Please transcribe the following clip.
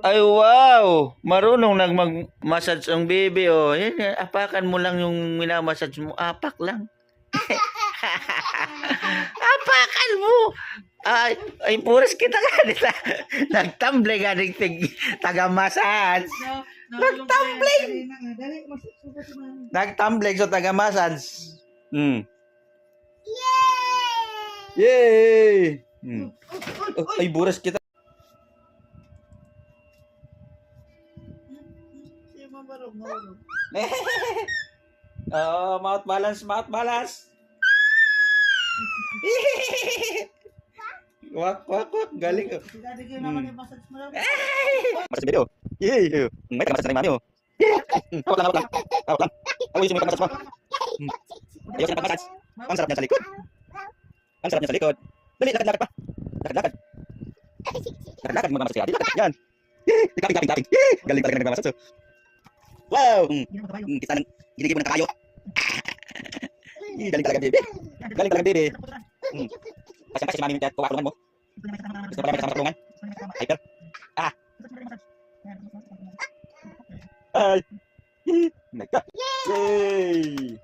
Ay, wow! Marunong nagmag-massage ang baby, oh. Yan, apakan mo lang yung minamassage mo. Apak lang. Apakan mo! Ay puras kita ka nila. Nagtamble ka ng taga-massage. Nagtumbling! Nagtumbling sa taga-massage. Yay! Ay, buras kita. Oh, mouth balance, mouth balance. Wak, wak, wak. Galing. Massage video. Yay! May taga-massage na yung mami, oh. Hawak lang, hawak lang. Hawak lang. Awisin mo yung taga-massage mo. Ayos na pag-massage. Ang sarap niya sa likod. Ang sarap niya sa likod. Dali, lakad-lakad pa. Lakad-lakad. Lakad-lakad mo mag-massage. Lakad. Yan. Kaping. Galing talaga nagmamassage. Wow! Kita ng ginigib mo ng kayo. Galing talaga, baby. Galing talaga, baby. Kasi si mami yung kuwakulungan mo. Gusto pala may kasama kulungan. Hyper. Ay! My God! Yay!